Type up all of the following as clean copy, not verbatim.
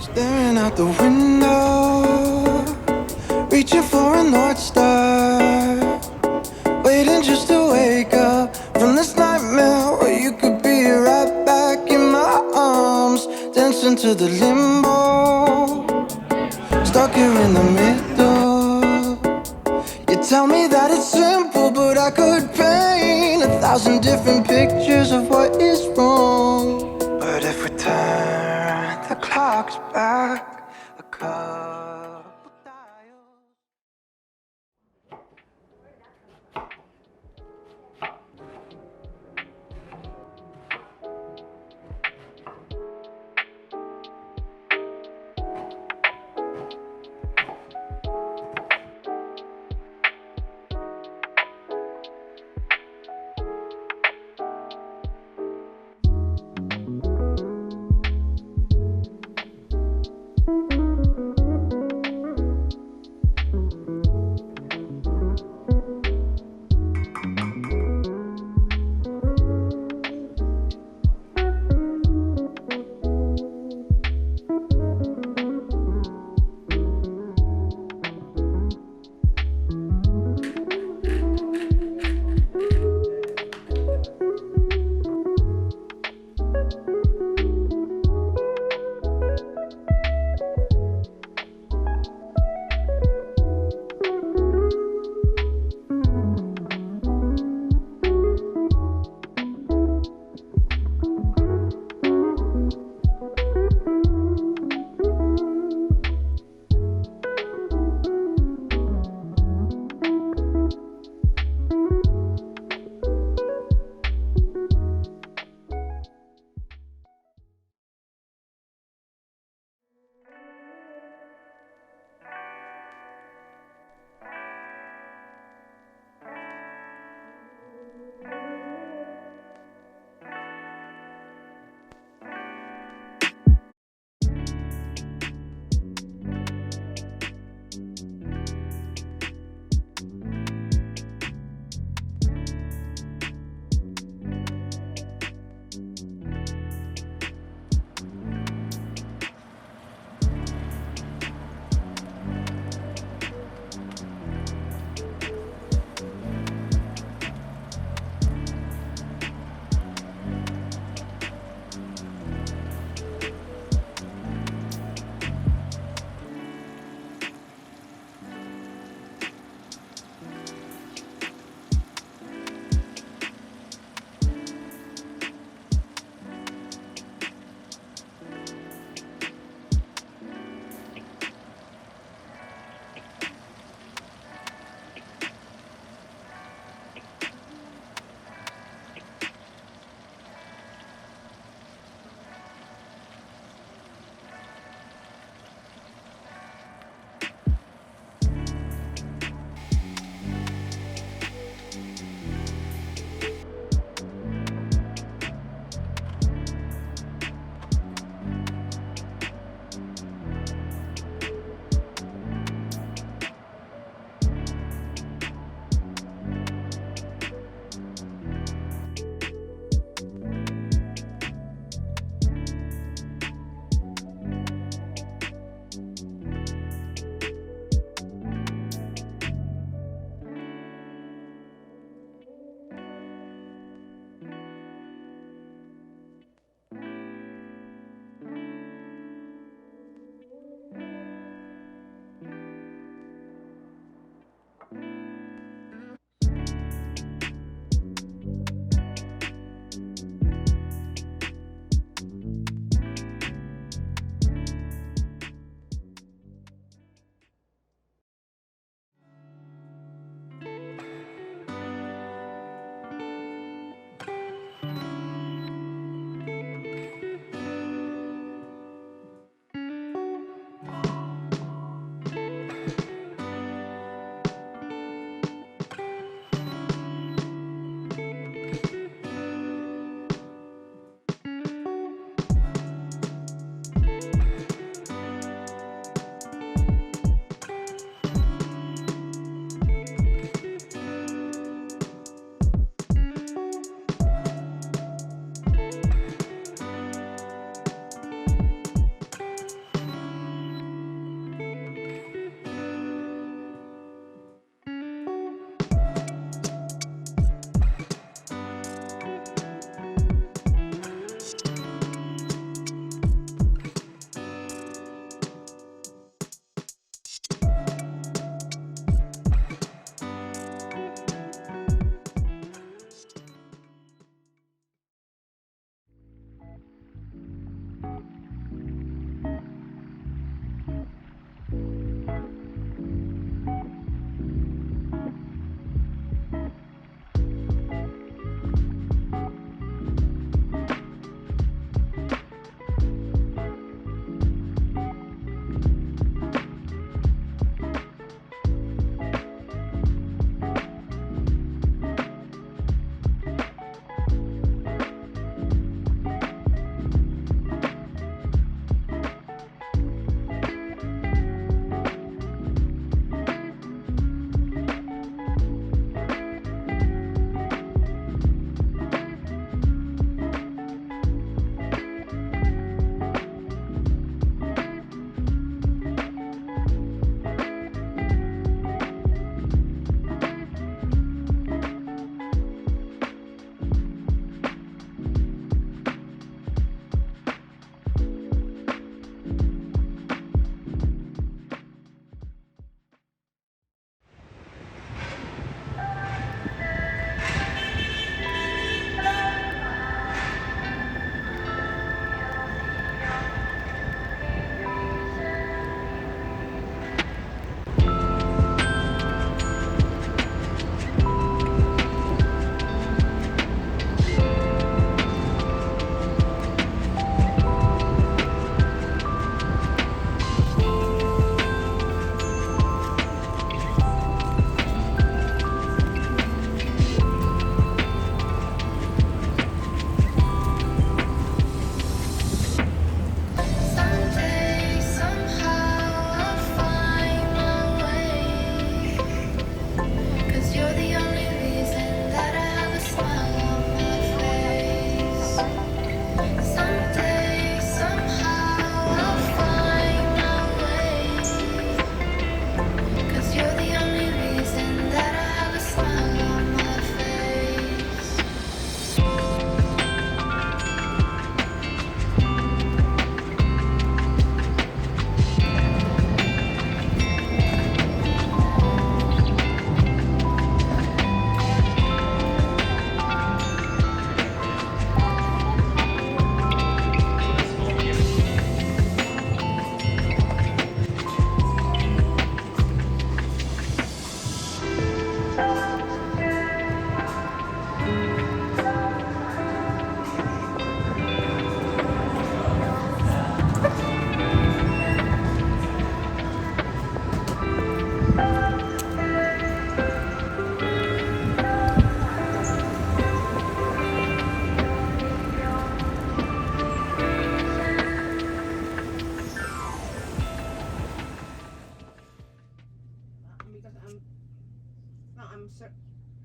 Staring out the window, reaching for a North Star, waiting just to wake up from this nightmare where you could be right back in my arms, dancing to the limbo, stuck here in the middle. You tell me that it's simple, but I could paint 1,000 different pictures of what is wrong. But if we turn the clocks back a couple dials.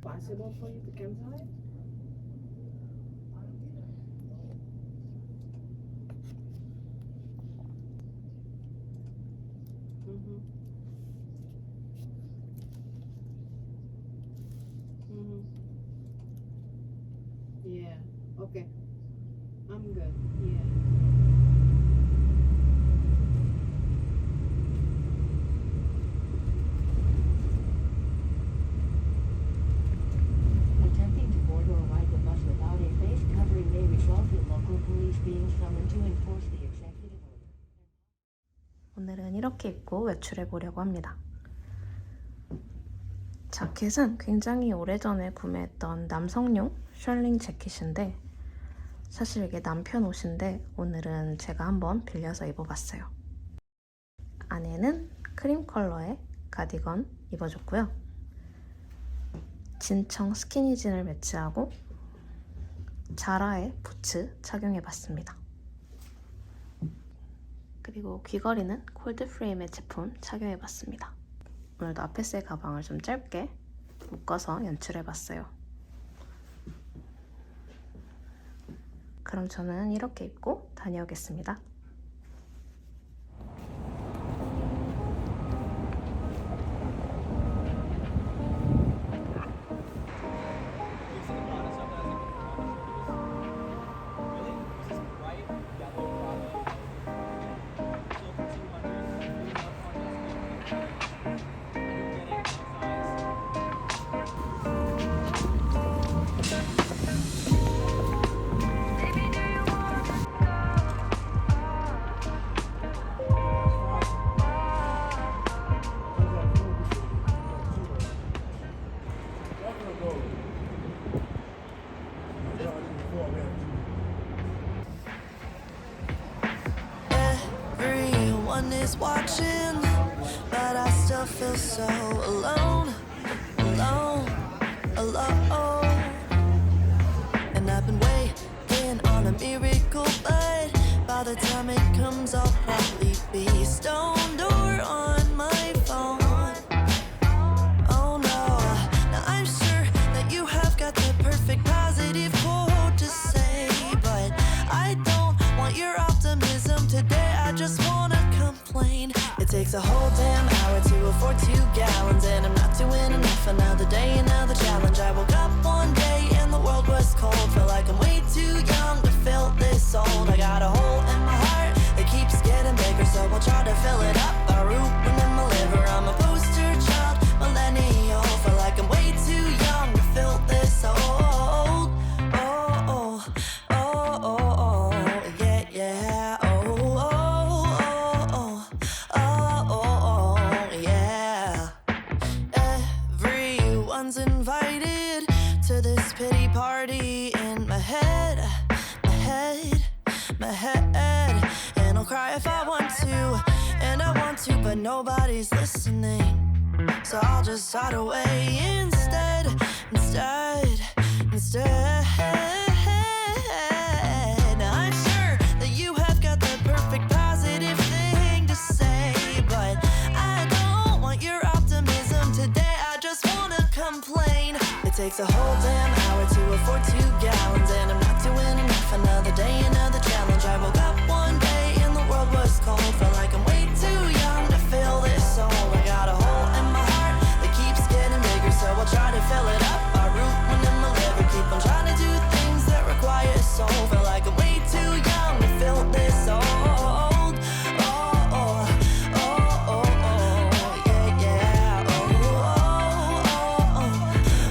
Possible for you to cancel it? Mm-hmm. Mm-hmm. Yeah. Okay. I'm good. Yeah. Attempting to board or ride the bus without a face covering may result in local police being summoned to enforce the executive order. 오늘은 이렇게 입고 외출해 보려고 합니다. 자켓은 굉장히 오래전에 구매했던 남성용 셜링 재킷인데 사실 이게 남편 옷인데 오늘은 제가 한번 빌려서 입어봤어요. 안에는 크림 컬러의 가디건 입어줬고요. 진청 스키니진을 매치하고 자라의 부츠 착용해봤습니다. 그리고 귀걸이는 콜드프레임의 제품 착용해봤습니다. 오늘도 아페스의 가방을 좀 짧게 묶어서 연출해봤어요. 그럼 저는 이렇게 입고 다녀오겠습니다. Everyone is watching, but I still feel so alone, alone, alone. And I've been waiting on a miracle, but by the time it comes, I'll probably be stoned or on my phone. Oh no, now I'm sure that you have got the perfect positive quote to say, but I don't want your optimism today. I just wanna complain. It takes a whole damn hour to afford 2 gallons, and I'm not doing enough. Another day, another challenge. I woke up one day and the world was cold. Feel like I'm way too young to feel this old. I got a hole in my heart that keeps getting bigger, so I'll try to fill it up by rooting in my liver. I'm a poster child, millennial. Feel like I'm way too young to feel this old. Oh, oh, oh, oh, oh, yeah, yeah. Oh, oh, oh, oh, oh, oh, oh, yeah. Everyone's invited to this pity party in my head, my head, my head. And I'll cry if I want to, and I want to, but nobody's listening. So I'll just hide away instead, instead, instead. Now I'm sure that you have got the perfect positive thing to say, but I don't want your optimism today. I just wanna complain. It takes a whole damn hour to afford 2 gallons, and I'm not doing enough. Another day, another challenge. I woke up one day and the world was cold. Felt like I'm way too young to feel this old. I got a hole in my heart that keeps getting bigger, so I'll try to fill it up by rooting in my liver. Keep on trying to do things that require soul. Feel like I'm way too young to feel this old. Oh, oh, oh, oh, oh, yeah, yeah. Oh, oh, oh,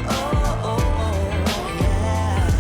oh, oh, oh, yeah.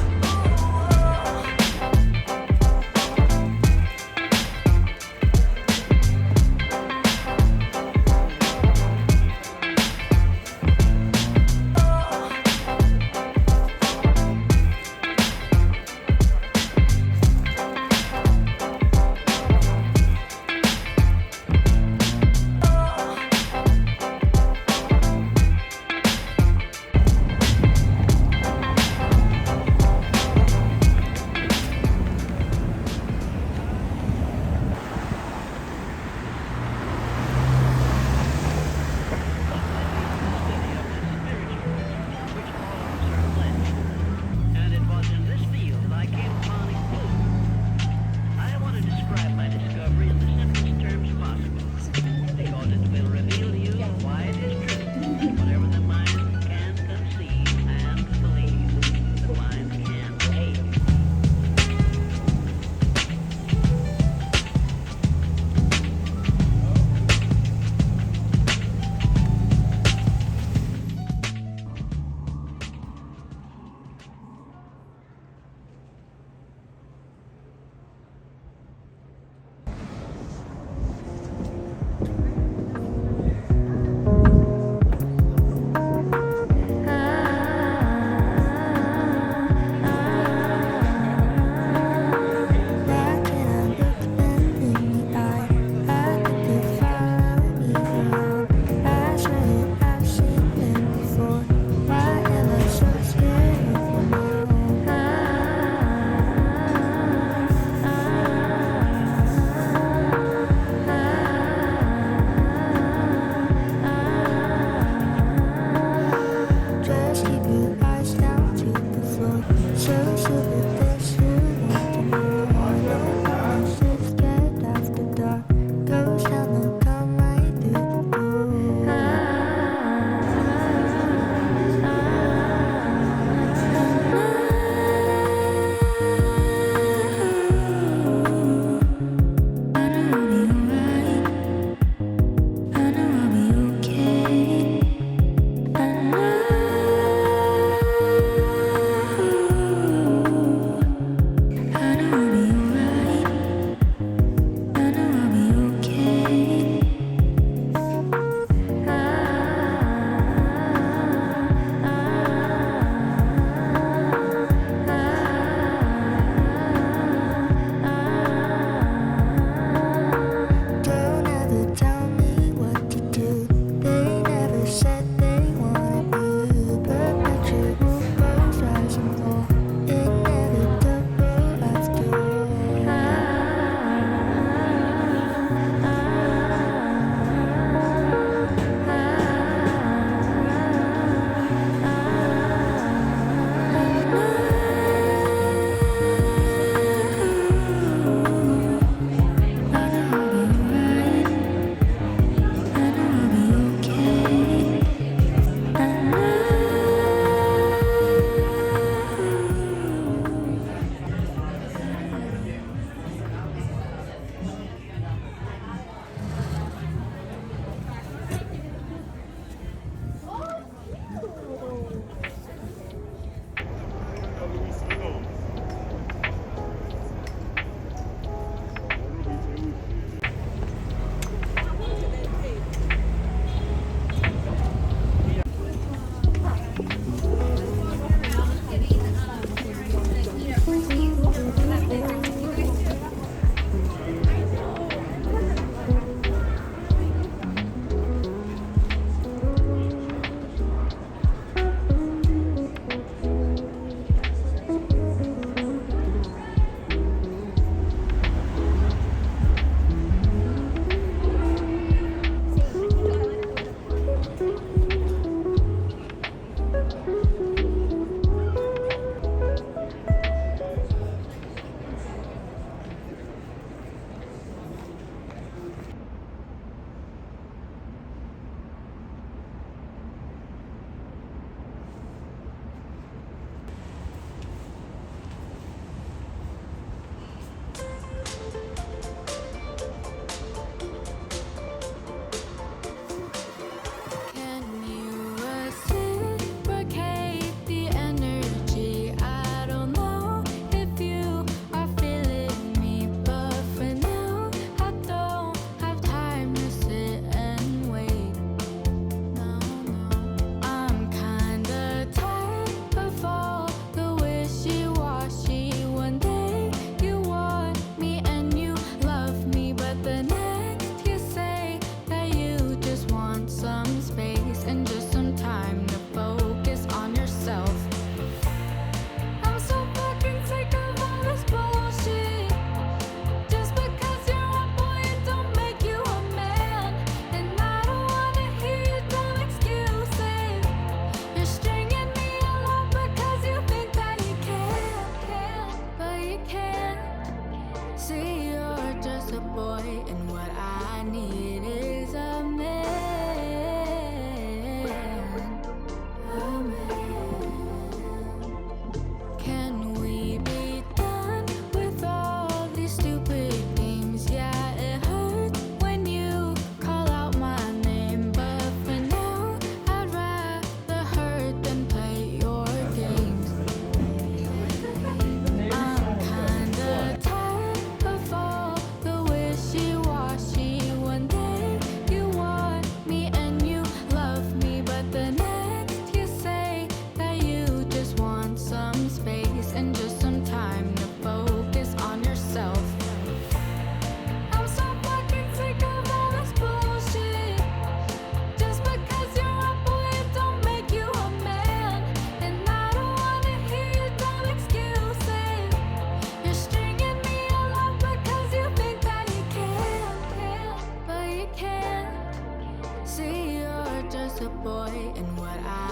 boy and what I